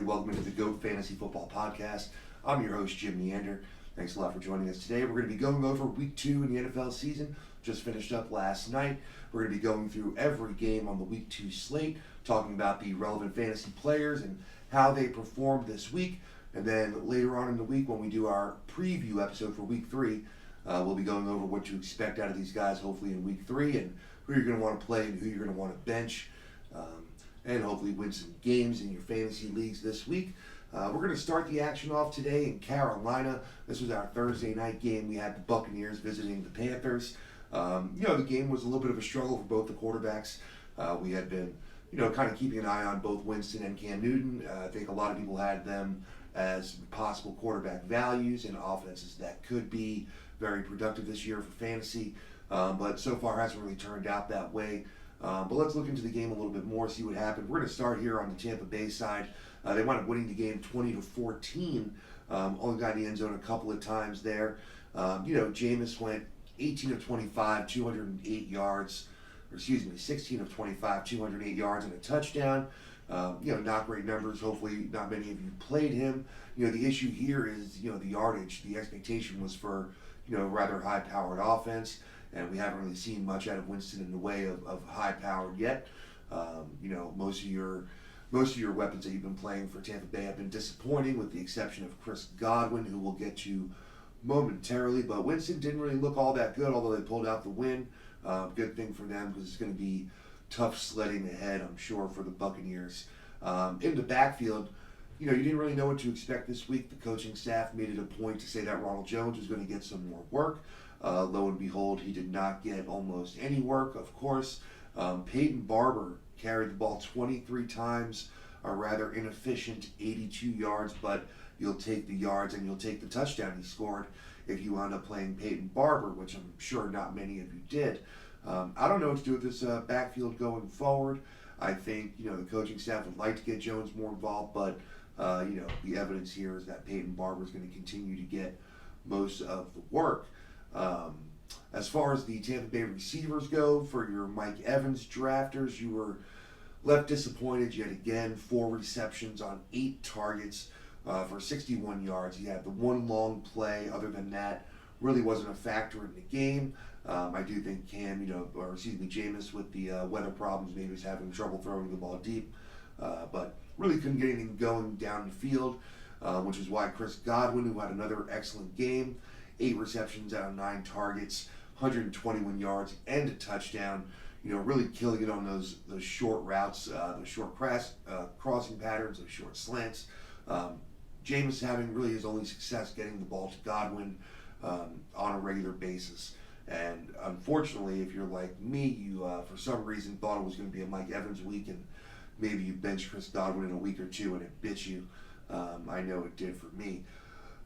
Welcome to the GOAT Fantasy Football Podcast. I'm your host, Jim Neander. Thanks a lot for joining us today. We're going to be going over Week 2 in the NFL season. Just finished up last night. We're going to be going through every game on the Week 2 slate, talking about the relevant fantasy players and how they performed this week. And then later on in the week, when we do our preview episode for Week 3, we'll be going over what to expect out of these guys, hopefully in Week 3, and who you're going to want to play and who you're going to want to bench. And hopefully win some games in your fantasy leagues this week. We're going to start the action off today in Carolina. This was our Thursday night game. We had the Buccaneers visiting the Panthers. The game was a little bit of a struggle for both the quarterbacks. We had been, kind of keeping an eye on both Winston and Cam Newton. I think a lot of people had them as possible quarterback values and offenses that could be very productive this year for fantasy. But so far hasn't really turned out that way. But let's look into the game a little bit more, see what happened. We're going to start here on the Tampa Bay side. They wound up winning the game 20-14. Only got in the end zone a couple of times there. Jameis went 18 of 25, 208 yards. 16 of 25, 208 yards and a touchdown. Not great numbers. Hopefully not many of you played him. The issue here is, the yardage. The expectation was for, rather high-powered offense. And we haven't really seen much out of Winston in the way of high-powered yet. Most of your weapons that you've been playing for Tampa Bay have been disappointing, with the exception of Chris Godwin, who we'll get to momentarily. But Winston didn't really look all that good, although they pulled out the win. Good thing for them, because it's going to be tough sledding ahead, I'm sure, for the Buccaneers. In the backfield, you didn't really know what to expect this week. The coaching staff made it a point to say that Ronald Jones was going to get some more work. Lo and behold, he did not get almost any work, of course. Peyton Barber carried the ball 23 times, a rather inefficient 82 yards, but you'll take the yards and you'll take the touchdown he scored if you wound up playing Peyton Barber, which I'm sure not many of you did. I don't know what to do with this backfield going forward. I think, the coaching staff would like to get Jones more involved, but, the evidence here is that Peyton Barber is going to continue to get most of the work. As far as the Tampa Bay receivers go, for your Mike Evans drafters, you were left disappointed yet again. 4 receptions on 8 targets for 61 yards. He had the one long play. Other than that, really wasn't a factor in the game. I do think Jameis, with the weather problems, maybe was having trouble throwing the ball deep, but really couldn't get anything going down the field, which is why Chris Godwin, who had another excellent game, 8 receptions out of 9 targets, 121 yards and a touchdown. Really killing it on those short routes, those short crossing patterns, those short slants. Jameis having really his only success getting the ball to Godwin on a regular basis. And unfortunately, if you're like me, you for some reason thought it was going to be a Mike Evans week, and maybe you benched Chris Godwin in a week or two and it bit you. I know it did for me.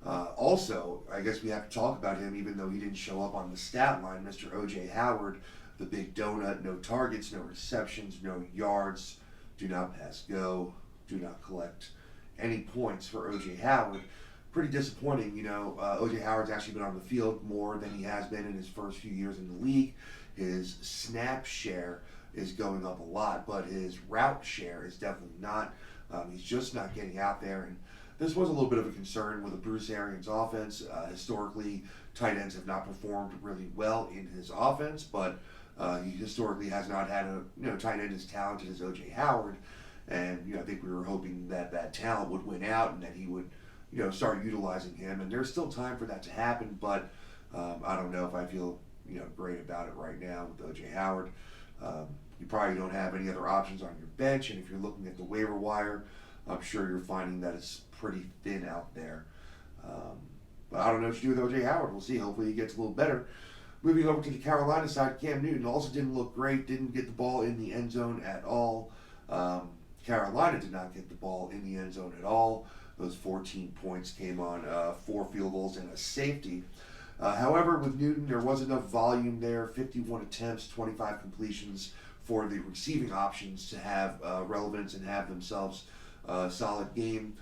Also, I guess we have to talk about him, even though he didn't show up on the stat line. Mr. O.J. Howard, the big donut, no targets, no receptions, no yards, do not pass go, do not collect any points for O.J. Howard. Pretty disappointing. O.J. Howard's actually been on the field more than he has been in his first few years in the league. His snap share is going up a lot, but his route share is definitely not. He's just not getting out there, and this was a little bit of a concern with a Bruce Arians offense. Historically, tight ends have not performed really well in his offense, but he historically has not had a tight end as talented as O.J. Howard. And I think we were hoping that talent would win out and that he would start utilizing him. And there's still time for that to happen, but I don't know if I feel great about it right now with O.J. Howard. You probably don't have any other options on your bench, and if you're looking at the waiver wire, I'm sure you're finding that it's pretty thin out there. But I don't know what to do with O.J. Howard. We'll see. Hopefully he gets a little better. Moving over to the Carolina side, Cam Newton also didn't look great, didn't get the ball in the end zone at all. Carolina did not get the ball in the end zone at all. Those 14 points came on 4 field goals and a safety. However, with Newton, there was enough volume there, 51 attempts, 25 completions for the receiving options to have relevance and have themselves a solid game.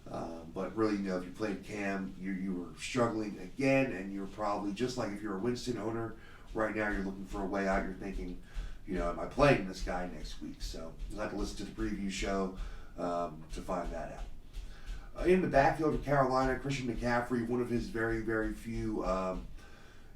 But really, if you played Cam, you were struggling again, and you're probably, just like if you're a Winston owner right now, you're looking for a way out. You're thinking, am I playing this guy next week? So you'll have to listen to the preview show to find that out. In the backfield of Carolina, Christian McCaffrey, one of his very, very few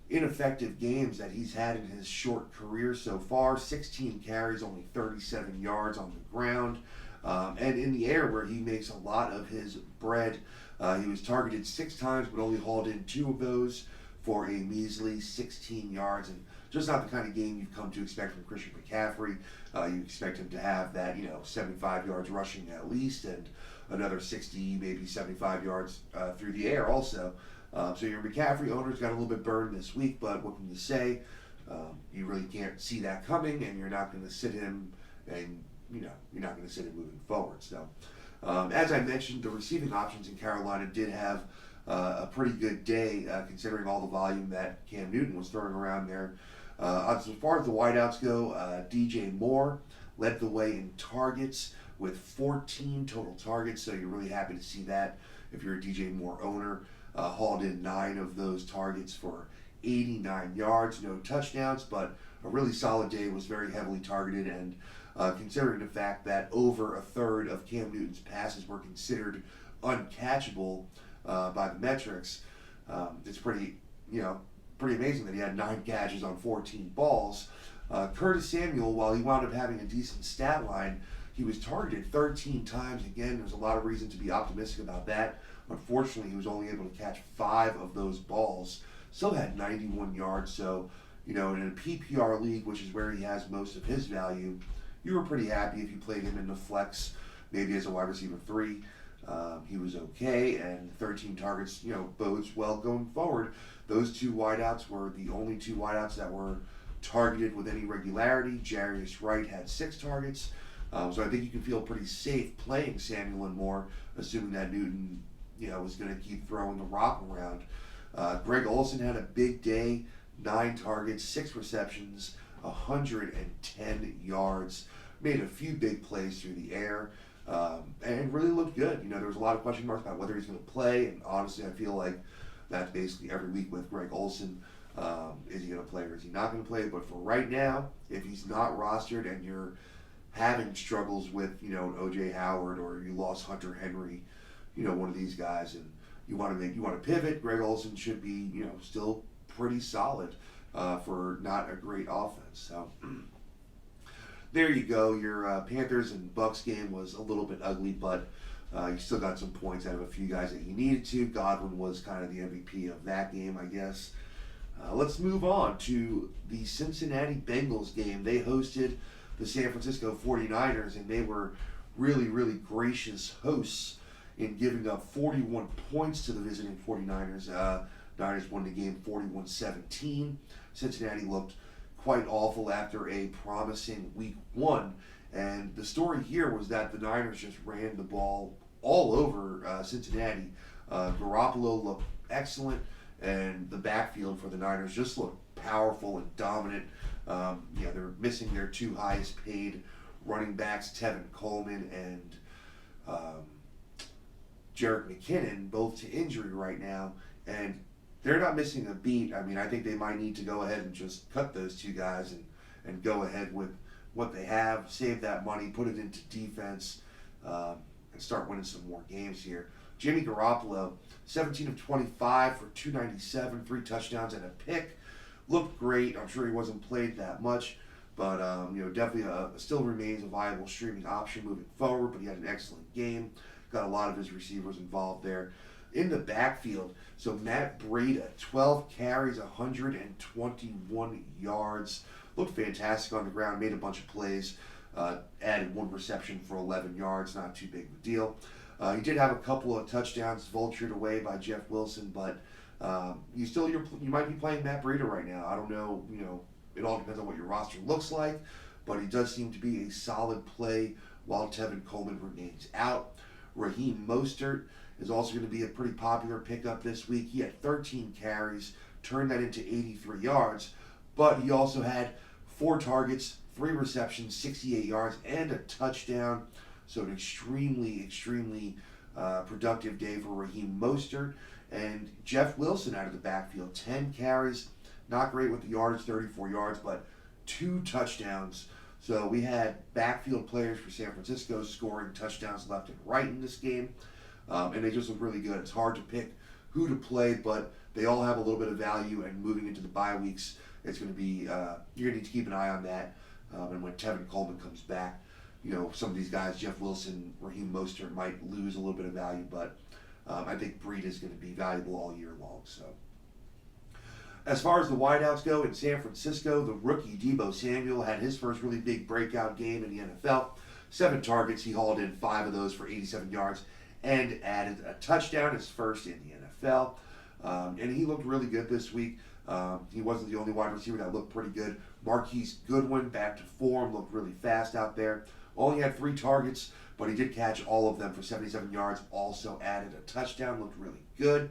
ineffective games that he's had in his short career so far. 16 carries, only 37 yards on the ground. And in the air, where he makes a lot of his bread. He was targeted 6 times, but only hauled in 2 of those for a measly 16 yards. And just not the kind of game you've come to expect from Christian McCaffrey. You expect him to have that, 75 yards rushing at least, and another 60, maybe 75 yards through the air also. So your McCaffrey owners got a little bit burned this week, but what can you say? You really can't see that coming, and you're not going to sit him, and you're not going to sit him moving forward. So, as I mentioned, the receiving options in Carolina did have a pretty good day, considering all the volume that Cam Newton was throwing around there. As far as the wideouts go, DJ Moore led the way in targets with 14 total targets, so you're really happy to see that if you're a DJ Moore owner. Hauled in 9 of those targets for 89 yards, no touchdowns, but a really solid day. Was very heavily targeted, and considering the fact that over a third of Cam Newton's passes were considered uncatchable by the metrics, it's pretty amazing that he had 9 catches on 14 balls. Curtis Samuel, while he wound up having a decent stat line, he was targeted 13 times. Again, there's a lot of reason to be optimistic about that. Unfortunately, he was only able to catch 5 of those balls. Still had 91 yards, so, in a PPR league, which is where he has most of his value, you were pretty happy if you played him in the flex, maybe as a wide receiver 3. He was okay, and 13 targets, bodes well going forward. Those 2 wideouts were the only 2 wideouts that were targeted with any regularity. Jarius Wright had 6 targets, so I think you can feel pretty safe playing Samuel and Moore, assuming that Newton was going to keep throwing the rock around. Greg Olsen had a big day, 9 targets, 6 receptions, 110 yards, made a few big plays through the air, and really looked good. There was a lot of question marks about whether he's going to play, and honestly, I feel like that's basically every week with Greg Olsen. Is he going to play or is he not going to play? But for right now, if he's not rostered and you're having struggles with, an O.J. Howard, or you lost Hunter Henry, one of these guys, and you want to pivot, Greg Olsen should be, still pretty solid for not a great offense. So there you go. Your Panthers and Bucks game was a little bit ugly, but you still got some points out of a few guys that you needed to. Godwin was kind of the MVP of that game, I guess. Let's move on to the Cincinnati Bengals game. They hosted the San Francisco 49ers, and they were really, really gracious hosts in giving up 41 points to the visiting 49ers. Niners won the game 41-17. Cincinnati looked quite awful after a promising week 1. And the story here was that the Niners just ran the ball all over Cincinnati. Garoppolo looked excellent, and the backfield for the Niners just looked powerful and dominant. They're missing their 2 highest paid running backs, Tevin Coleman and Jerick McKinnon, both to injury right now, and they're not missing a beat. I mean, I think they might need to go ahead and just cut those 2 guys and go ahead with what they have, save that money, put it into defense, and start winning some more games here. Jimmy Garoppolo, 17 of 25 for 297, 3 touchdowns and a pick. Looked great. I'm sure he wasn't played that much, but definitely still remains a viable streaming option moving forward. But he had an excellent game. Got a lot of his receivers involved there. In the backfield, so Matt Breida, 12 carries, 121 yards. Looked fantastic on the ground, made a bunch of plays, added 1 reception for 11 yards, not too big of a deal. He did have a couple of touchdowns vultured away by Jeff Wilson, but you might be playing Matt Breida right now. I don't know, it all depends on what your roster looks like, but he does seem to be a solid play while Tevin Coleman remains out. Raheem Mostert is also going to be a pretty popular pickup this week. He had 13 carries, turned that into 83 yards, but he also had 4 targets, 3 receptions, 68 yards, and a touchdown. So an extremely productive day for Raheem Mostert. And Jeff Wilson out of the backfield, 10 carries, not great with the yardage, 34 yards, but 2 touchdowns. So we had backfield players for San Francisco scoring touchdowns left and right in this game, and they just look really good. It's hard to pick who to play, but they all have a little bit of value, and moving into the bye weeks, it's going to be, you're going to need to keep an eye on that. And when Tevin Coleman comes back, some of these guys, Jeff Wilson, Raheem Mostert, might lose a little bit of value, but I think Breed is going to be valuable all year long. So, as far as the wideouts go in San Francisco, the rookie Deebo Samuel had his first really big breakout game in the NFL. 7 targets, he hauled in 5 of those for 87 yards and added a touchdown, his first in the NFL. And he looked really good this week. He wasn't the only wide receiver that looked pretty good. Marquise Goodwin, back to form, looked really fast out there. Only had 3 targets, but he did catch all of them for 77 yards. Also added a touchdown, looked really good.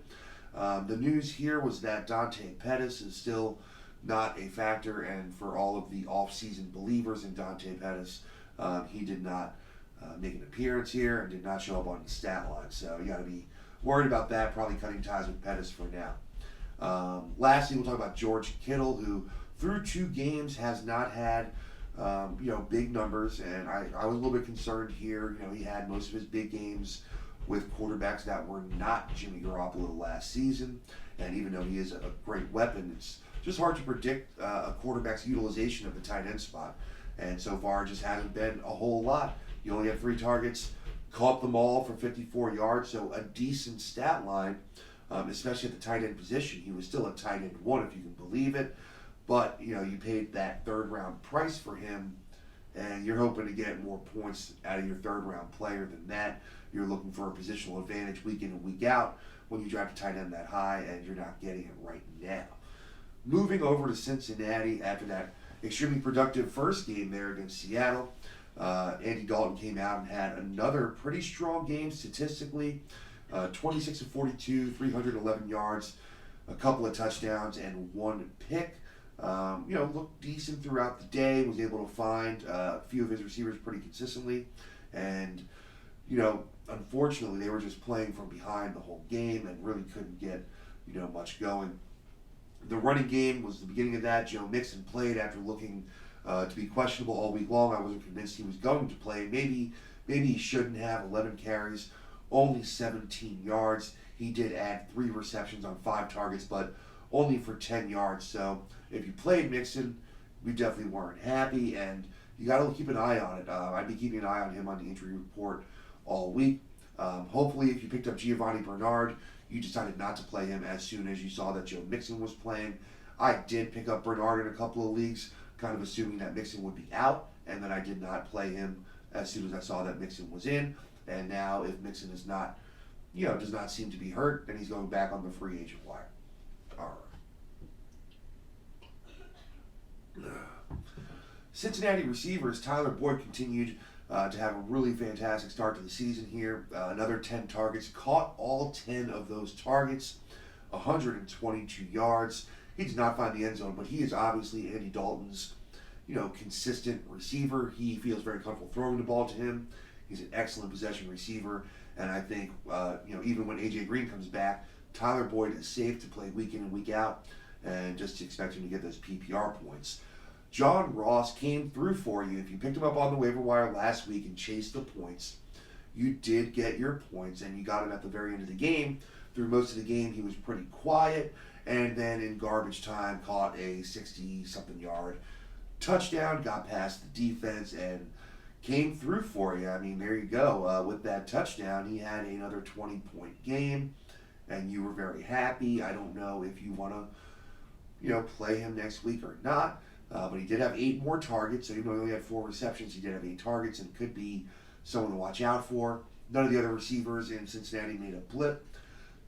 The news here was that Dante Pettis is still not a factor, and for all of the off-season believers in Dante Pettis, he did not make an appearance here and did not show up on the stat line. So you got to be worried about that, probably cutting ties with Pettis for now. Lastly, we'll talk about George Kittle, who through 2 games has not had big numbers, and I was a little bit concerned here. He had most of his big games with quarterbacks that were not Jimmy Garoppolo last season, and even though he is a great weapon, it's just hard to predict a quarterback's utilization of the tight end spot, and so far it just hasn't been a whole lot. He only had 3 targets, caught them all for 54 yards, so a decent stat line, especially at the tight end position. He was still a tight end 1, if you can believe it. But, you paid that 3rd round price for him, and you're hoping to get more points out of your 3rd round player than that. You're looking for a positional advantage week in and week out when you draft a tight end that high, and you're not getting it right now. Moving over to Cincinnati after that extremely productive first game there against Seattle, Andy Dalton came out and had another pretty strong game statistically. 26 of 42, 311 yards, a couple of touchdowns, and 1 pick. Looked decent throughout the day, was able to find a few of his receivers pretty consistently, and, unfortunately they were just playing from behind the whole game and really couldn't get, much going. The running game was the beginning of that. Joe Mixon played after looking to be questionable all week long. I wasn't convinced he was going to play. Maybe he shouldn't have. 11 carries, only 17 yards. He did add 3 receptions on 5 targets, but only for 10 yards. So if you played Mixon, we definitely weren't happy, and you got to keep an eye on it. I'd be keeping an eye on him on the injury report all week. Hopefully, if you picked up Giovanni Bernard, you decided not to play him as soon as you saw that Joe Mixon was playing. I did pick up Bernard in a couple of leagues, kind of assuming that Mixon would be out, and then I did not play him as soon as I saw that Mixon was in. And now, if Mixon is not, does not seem to be hurt, then he's going back on the free agent wire. All right. Cincinnati receivers Tyler Boyd continued to have a really fantastic start to the season here. Another 10 targets, caught all 10 of those targets, 122 yards. He did not find the end zone, but he is obviously Andy Dalton's, consistent receiver. He feels very comfortable throwing the ball to him. He's an excellent possession receiver, and I think, even when A.J. Green comes back, Tyler Boyd is safe to play week in and week out, and just expect him to get those PPR points. John Ross came through for you. If you picked him up on the waiver wire last week and chased the points, you did get your points, and you got him at the very end of the game. Through most of the game, he was pretty quiet, and then in garbage time, caught a 60-something yard touchdown, got past the defense, and came through for you. I mean, there you go. With that touchdown, he had another 20-point game, and you were very happy. I don't know if you want to, play him next week or not. But he did have 8 more targets, so even though he only had 4 receptions, he did have 8 targets and could be someone to watch out for. None of the other receivers in Cincinnati made a blip.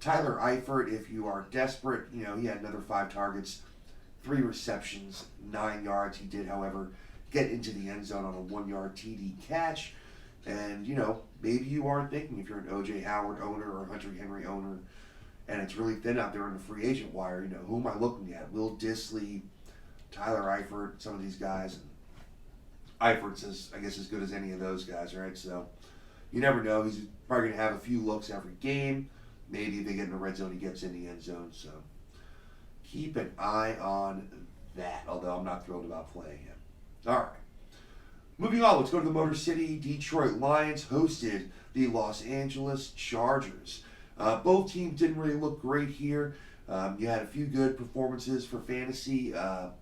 Tyler Eifert, if you are desperate, he had another 5 targets, 3 receptions, 9 yards. He did, however, get into the end zone on a 1-yard TD catch. And, maybe you aren't thinking, if you're an O.J. Howard owner or a Hunter Henry owner, and it's really thin out there on the free agent wire, who am I looking at? Will Dissly, Tyler Eifert, some of these guys. And Eifert's, I guess, as good as any of those guys, right? So you never know. He's probably going to have a few looks every game. Maybe if they get in the red zone, he gets in the end zone. So keep an eye on that, although I'm not thrilled about playing him. All right. Moving on, let's go to the Motor City. Detroit Lions hosted the Los Angeles Chargers. Both teams didn't really look great here. You had a few good performances for fantasy,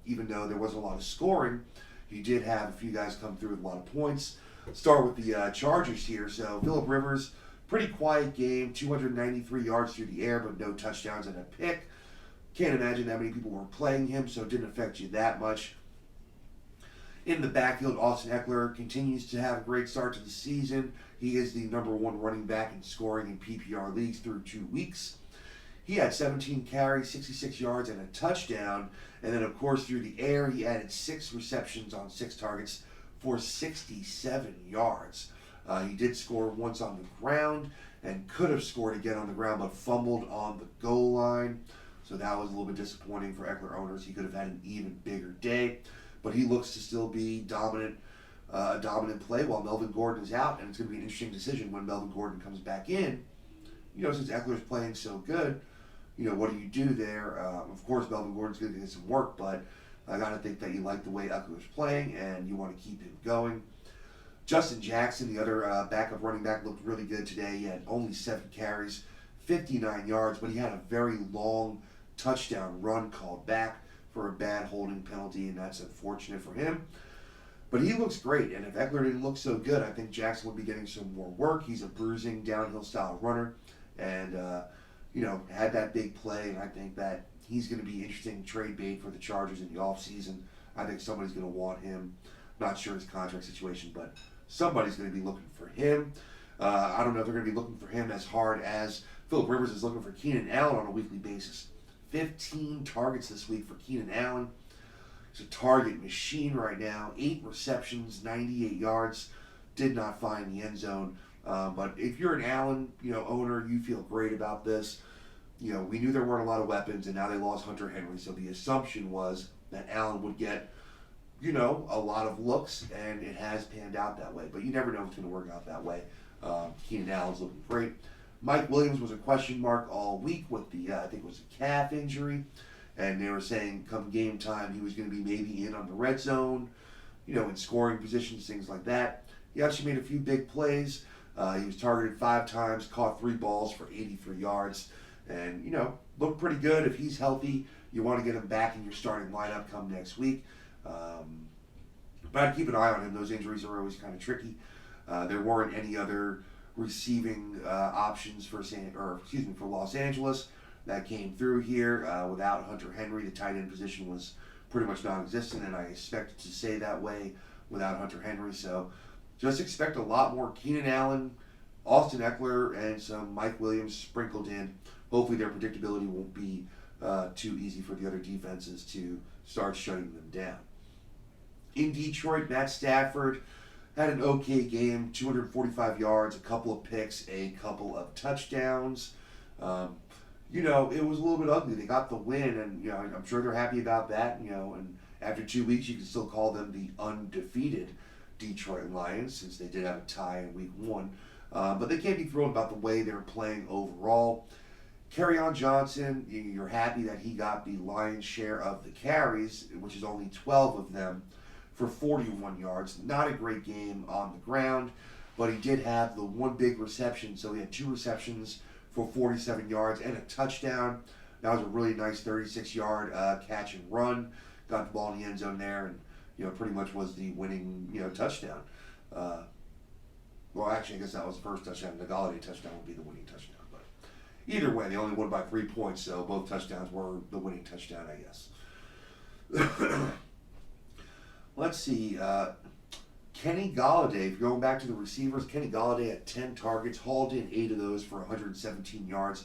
even though there wasn't a lot of scoring. You did have a few guys come through with a lot of points. Start with the Chargers here. So Phillip Rivers, pretty quiet game, 293 yards through the air, but no touchdowns and a pick. Can't imagine that many people were playing him, so it didn't affect you that much. In the backfield, Austin Eckler continues to have a great start to the season. He is the number one running back in scoring in PPR leagues through 2 weeks. He had 17 carries, 66 yards, and a touchdown. And then, of course, through the air, he added 6 receptions on 6 targets for 67 yards. He did score once on the ground and could have scored again on the ground, but fumbled on the goal line. So that was a little bit disappointing for Eckler owners. He could have had an even bigger day. But he looks to still be a dominant play while Melvin Gordon is out. And it's going to be an interesting decision when Melvin Gordon comes back in. Since Eckler's playing so good, what do you do there? Of course, Melvin Gordon's going to get some work, but I got to think that you like the way Eckler's playing and you want to keep him going. Justin Jackson, the other backup running back, looked really good today. He had only 7 carries, 59 yards, but he had a very long touchdown run called back for a bad holding penalty, and that's unfortunate for him. But he looks great, and if Eckler didn't look so good, I think Jackson would be getting some more work. He's a bruising, downhill style runner, and had that big play, and I think that he's going to be interesting trade bait for the Chargers in the offseason. I think somebody's going to want him. Not sure his contract situation, but somebody's going to be looking for him. I don't know if they're going to be looking for him as hard as Phillip Rivers is looking for Keenan Allen on a weekly basis. 15 targets this week for Keenan Allen. He's a target machine right now. 8 receptions, 98 yards. Did not find the end zone. But if you're an Allen, owner, you feel great about this. We knew there weren't a lot of weapons, and now they lost Hunter Henry. So the assumption was that Allen would get, a lot of looks, and it has panned out that way. But you never know if it's going to work out that way. Keenan Allen's looking great. Mike Williams was a question mark all week with the, I think it was a calf injury. And they were saying come game time, he was going to be maybe in on the red zone, in scoring positions, things like that. He actually made a few big plays. He was targeted 5 times, caught 3 balls for 83 yards. And, looked pretty good. If he's healthy, you want to get him back in your starting lineup come next week. But I'd keep an eye on him. Those injuries are always kind of tricky. There weren't any other receiving options for Los Angeles that came through here. Without Hunter Henry, the tight end position was pretty much non-existent, and I expect to stay that way without Hunter Henry. So just expect a lot more Keenan Allen, Austin Eckler, and some Mike Williams sprinkled in. Hopefully their predictability won't be too easy for the other defenses to start shutting them down. In Detroit, Matt Stafford had an okay game, 245 yards, a couple of picks, a couple of touchdowns. It was a little bit ugly. They got the win, and I'm sure they're happy about that. And after 2 weeks, you can still call them the undefeated Detroit Lions, since they did have a tie in week 1. But they can't be thrilled about the way they're playing overall. Kerryon Johnson, you're happy that he got the lion's share of the carries, which is only 12 of them, for 41 yards. Not a great game on the ground, but he did have the one big reception. So he had 2 receptions for 47 yards and a touchdown. That was a really nice 36-yard catch and run. Got the ball in the end zone there, and pretty much was the winning touchdown. Well, actually, I guess that was the first touchdown. The Galladay touchdown would be the winning touchdown. But either way, they only won by 3 points, so both touchdowns were the winning touchdown, I guess. Let's see. Kenny Galladay, if you're going back to the receivers, Kenny Galladay had 10 targets, hauled in 8 of those for 117 yards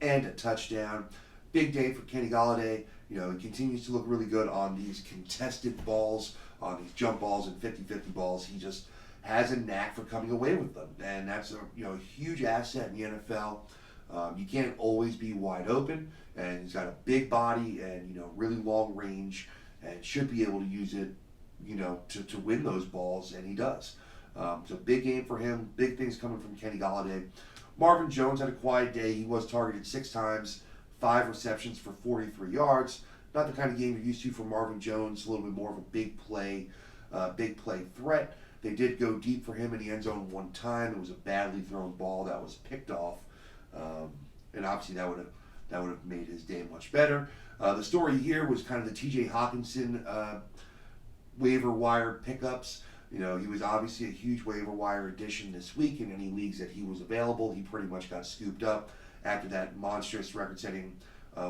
and a touchdown. Big day for Kenny Galladay. He continues to look really good on these contested balls, on these jump balls and 50-50 balls. He just has a knack for coming away with them, and that's a huge asset in the NFL. You can't always be wide open, and he's got a big body and really long range, and should be able to use it to win those balls, and he does. So big game for him. Big things coming from Kenny Golladay. Marvin Jones had a quiet day. He was targeted 6 times, 5 receptions for 43 yards. Not the kind of game you're used to for Marvin Jones. A little bit more of a big play threat. They did go deep for him in the end zone one time. It was a badly thrown ball that was picked off, and obviously that would have made his day much better. The story here was kind of the T.J. Hawkinson waiver wire pickups. He was obviously a huge waiver wire addition this week. In any leagues that he was available, he pretty much got scooped up after that monstrous record-setting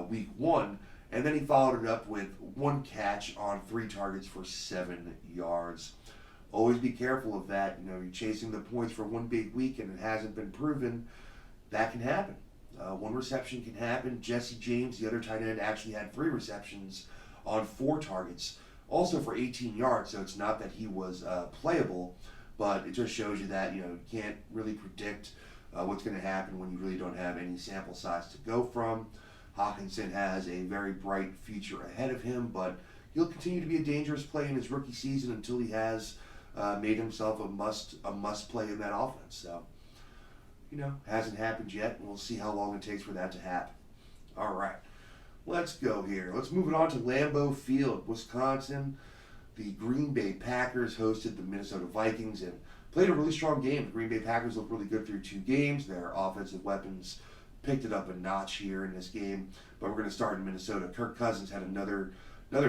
week 1. And then he followed it up with 1 catch on 3 targets for 7 yards. Always be careful of that. You're chasing the points for one big week and it hasn't been proven. That can happen. 1 reception can happen. Jesse James, the other tight end, actually had 3 receptions on 4 targets, also for 18 yards. So it's not that he was playable, but it just shows you that you can't really predict what's going to happen when you really don't have any sample size to go from. Hawkinson has a very bright future ahead of him, but he'll continue to be a dangerous play in his rookie season until he has made himself a must play in that offense. So, hasn't happened yet, and we'll see how long it takes for that to happen. All right, let's go here. Let's move it on to Lambeau Field, Wisconsin. The Green Bay Packers hosted the Minnesota Vikings and played a really strong game. The Green Bay Packers looked really good through 2 games. Their offensive weapons picked it up a notch here in this game, but we're going to start in Minnesota. Kirk Cousins had another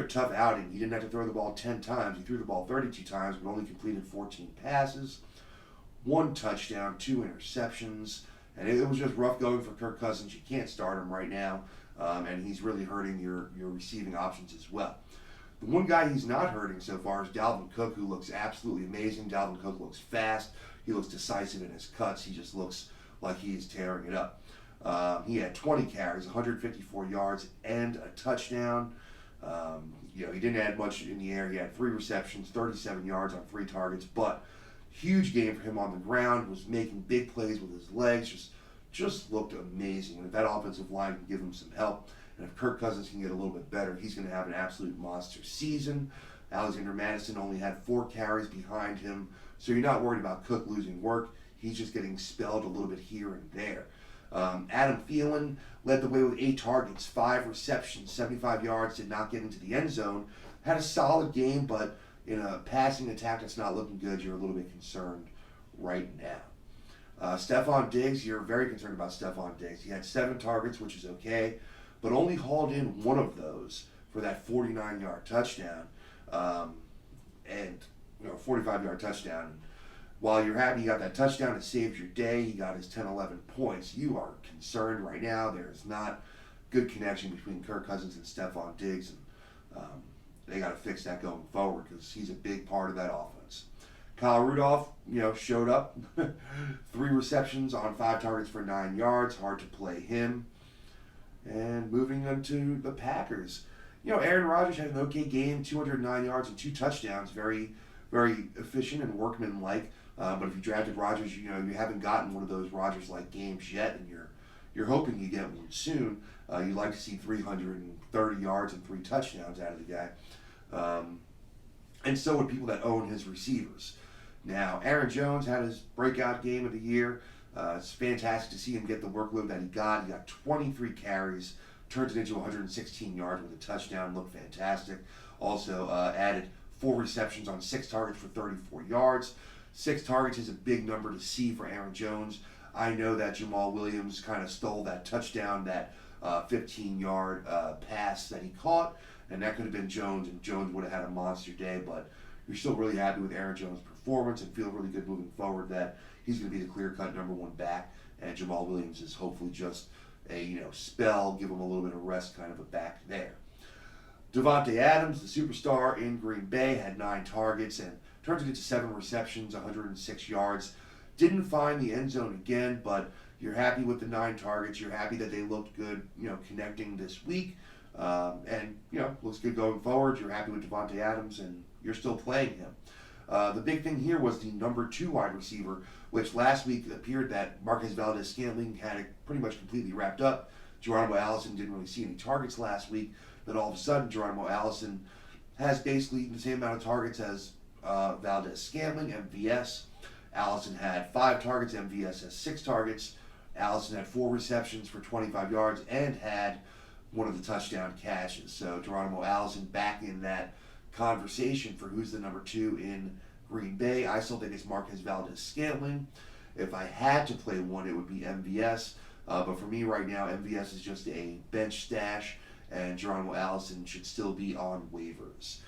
tough outing. He didn't have to throw the ball 10 times. He threw the ball 32 times, but only completed 14 passes. 1 touchdown, 2 interceptions, and it was just rough going for Kirk Cousins. You can't start him right now, and he's really hurting your receiving options as well. The one guy he's not hurting so far is Dalvin Cook, who looks absolutely amazing. Dalvin Cook looks fast. He looks decisive in his cuts. He just looks like he is tearing it up. He had 20 carries, 154 yards, and a touchdown. He didn't add much in the air. He had 3 receptions, 37 yards on 3 targets, but huge game for him on the ground. Was making big plays with his legs. Just looked amazing. And if that offensive line can give him some help, and if Kirk Cousins can get a little bit better, he's going to have an absolute monster season. Alexander Madison only had 4 carries behind him, so you're not worried about Cook losing work. He's just getting spelled a little bit here and there. Adam Thielen led the way with 8 targets, 5 receptions, 75 yards, did not get into the end zone. Had a solid game, but in a passing attack that's not looking good, you're a little bit concerned right now. Stephon Diggs, you're very concerned about Stephon Diggs. He had 7 targets, which is okay, but only hauled in 1 of those for that 49-yard touchdown, and 45-yard touchdown. While you're happy you got that touchdown, it saved your day. He got his 10, 11 points. You are concerned right now. There's not good connection between Kirk Cousins and Stephon Diggs, and they got to fix that going forward because he's a big part of that offense. Kyle Rudolph, showed up. 3 receptions on 5 targets for 9 yards. Hard to play him. And moving on to the Packers. Aaron Rodgers had an okay game, 209 yards and 2 touchdowns. Very, very efficient and workmanlike. But if you drafted Rodgers, you haven't gotten one of those Rodgers-like games yet, and you're hoping you get one soon. You'd like to see 330 yards and 3 touchdowns out of the guy. And so would people that own his receivers. Now, Aaron Jones had his breakout game of the year. It's fantastic to see him get the workload that he got. He got 23 carries, turned it into 116 yards with a touchdown. Looked fantastic. Also added 4 receptions on 6 targets for 34 yards. 6 targets is a big number to see for Aaron Jones. I know that Jamal Williams kind of stole that touchdown, that 15-yard pass that he caught, and that could have been Jones, and Jones would have had a monster day, but you're still really happy with Aaron Jones' performance and feel really good moving forward that he's going to be the clear-cut number 1 back, and Jamal Williams is hopefully just a spell, give him a little bit of rest kind of a back there. Davante Adams, the superstar in Green Bay, had 9 targets and turned it into 7 receptions, 106 yards. Didn't find the end zone again, but you're happy with the 9 targets. You're happy that they looked good, connecting this week. And looks good going forward. You're happy with Davante Adams, and you're still playing him. The big thing here was the number 2 wide receiver, which last week appeared that Marquez Valdez-Scantling had it pretty much completely wrapped up. Geronimo Allison didn't really see any targets last week. Then all of a sudden, Geronimo Allison has basically the same amount of targets as Valdez-Scantling, MVS. Allison had 5 targets, MVS has 6 targets. Allison had 4 receptions for 25 yards and had one of the touchdown catches. So Geronimo Allison back in that conversation for who's the number 2 in Green Bay. I still think it's Marquez Valdez-Scantling. If I had to play one, it would be MVS. But for me right now, MVS is just a bench stash, and Geronimo Allison should still be on waivers.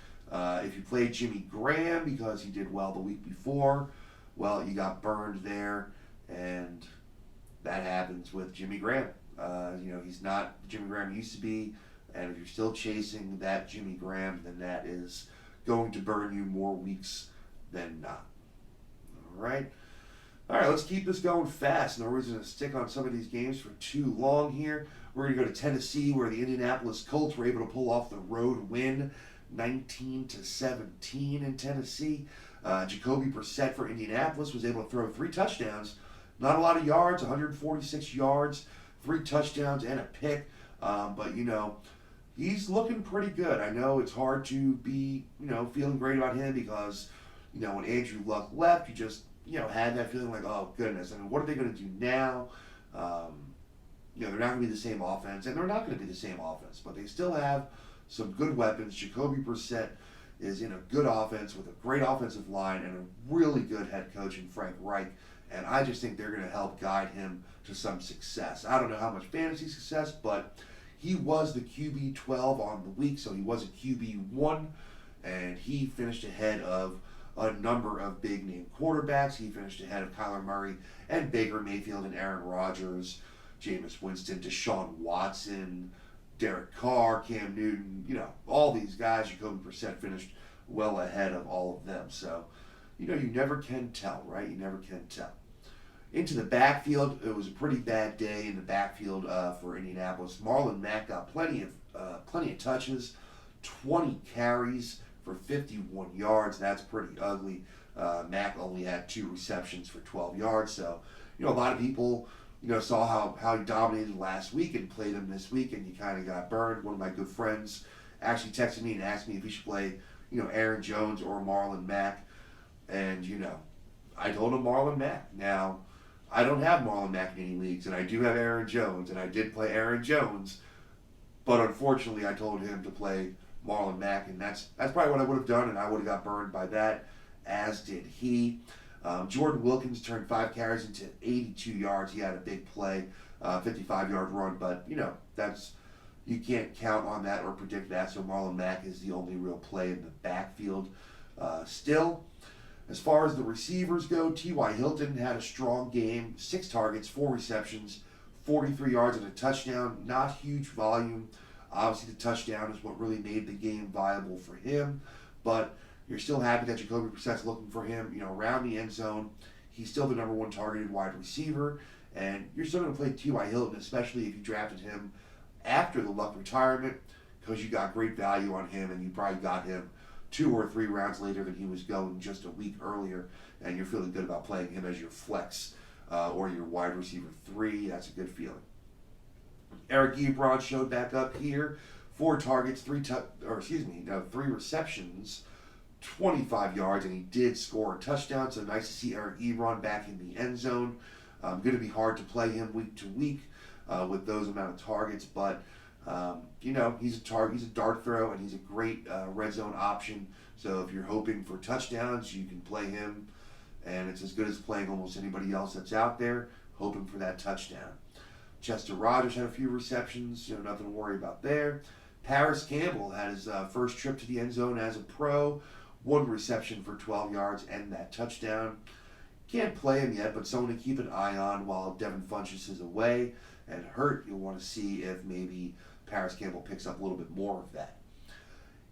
If you played Jimmy Graham because he did well the week before, well, you got burned there, and that happens with Jimmy Graham. He's not the Jimmy Graham he used to be, and if you're still chasing that Jimmy Graham, then that is going to burn you more weeks than not. All right, let's keep this going fast. No reason to stick on some of these games for too long here. We're going to go to Tennessee, where the Indianapolis Colts were able to pull off the road win, 19-17 in Tennessee. Jacoby Brissett for Indianapolis was able to throw 3 touchdowns. Not a lot of yards, 146 yards, 3 touchdowns, and a pick. But, he's looking pretty good. I know it's hard to be, feeling great about him because, when Andrew Luck left, you just, had that feeling like, oh, goodness. I mean, what are they going to do now? They're not going to be the same offense, and they're not going to be the same offense, but they still have some good weapons. Jacoby Brissett is in a good offense with a great offensive line and a really good head coach in Frank Reich, and I just think they're going to help guide him to some success. I don't know how much fantasy success, but he was the QB12 on the week, so he was a QB1, and he finished ahead of a number of big-name quarterbacks. He finished ahead of Kyler Murray and Baker Mayfield and Aaron Rodgers, Jameis Winston, Deshaun Watson, Derek Carr, Cam Newton, all these guys. Jacoby Brissett finished well ahead of all of them. So, you never can tell, right? You never can tell. Into the backfield, it was a pretty bad day in the backfield for Indianapolis. Marlon Mack got plenty of touches, 20 carries for 51 yards. That's pretty ugly. Mack only had 2 receptions for 12 yards. So, a lot of people saw how he dominated last week and played him this week, and he kind of got burned. One of my good friends actually texted me and asked me if he should play, Aaron Jones or Marlon Mack, and I told him Marlon Mack. Now, I don't have Marlon Mack in any leagues, and I do have Aaron Jones, and I did play Aaron Jones, but unfortunately I told him to play Marlon Mack, and that's probably what I would have done, and I would have got burned by that, as did he. Jordan Wilkins turned 5 carries into 82 yards. He had a big play, 55-yard run, but you can't count on that or predict that. So Marlon Mack is the only real play in the backfield. Still, as far as the receivers go, T.Y. Hilton had a strong game, 6 targets, 4 receptions, 43 yards and a touchdown. Not huge volume. Obviously, the touchdown is what really made the game viable for him, but you're still happy that Jacoby Brissett's looking for him, around the end zone. He's still the number 1 targeted wide receiver, and you're still going to play T.Y. Hilton, especially if you drafted him after the Luck retirement, because you got great value on him, and you probably got him 2 or 3 rounds later than he was going just a week earlier, and you're feeling good about playing him as your flex or your wide receiver 3. That's a good feeling. Eric Ebron showed back up here, 4 targets, 3 receptions, 25 yards, and he did score a touchdown. So nice to see Eric Ebron back in the end zone. Going to be hard to play him week to week with those amount of targets, but he's a dart throw, and he's a great red zone option. So if you're hoping for touchdowns, you can play him, and it's as good as playing almost anybody else that's out there, hoping for that touchdown. Chester Rogers had a few receptions, nothing to worry about there. Paris Campbell had his first trip to the end zone as a pro, 1 reception for 12 yards and that touchdown. Can't play him yet, but someone to keep an eye on while Devin Funchess is away and hurt. You'll want to see if maybe Paris Campbell picks up a little bit more of that.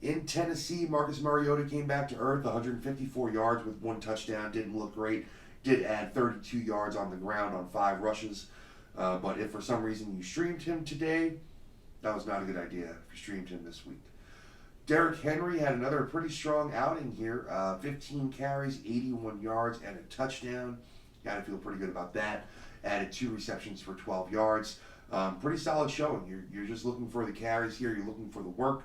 In Tennessee, Marcus Mariota came back to earth, 154 yards with 1 touchdown. Didn't look great. Did add 32 yards on the ground on 5 rushes. But if for some reason you streamed him today, that was not a good idea if you streamed him this week. Derrick Henry had another pretty strong outing here. 15 carries, 81 yards, and a touchdown. Got to feel pretty good about that. Added 2 receptions for 12 yards. Pretty solid showing. You're just looking for the carries here. You're looking for the work.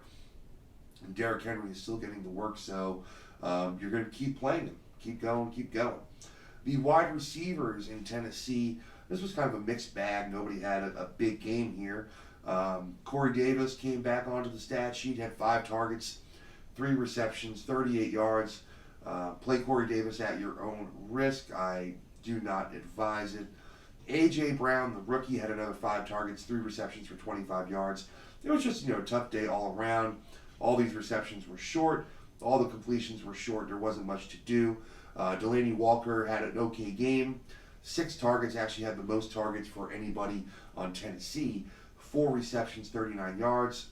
And Derrick Henry is still getting the work, so you're going to keep playing them. Keep going, keep going. The wide receivers in Tennessee, this was kind of a mixed bag. Nobody had a big game here. Corey Davis came back onto the stat sheet, had 5 targets, 3 receptions, 38 yards. Play Corey Davis at your own risk. I do not advise it. A.J. Brown, the rookie, had another 5 targets, 3 receptions for 25 yards. It was just, a tough day all around. All these receptions were short. All the completions were short. There wasn't much to do. Delaney Walker had an okay game. 6 targets, actually had the most targets for anybody on Tennessee. 4 receptions, 39 yards.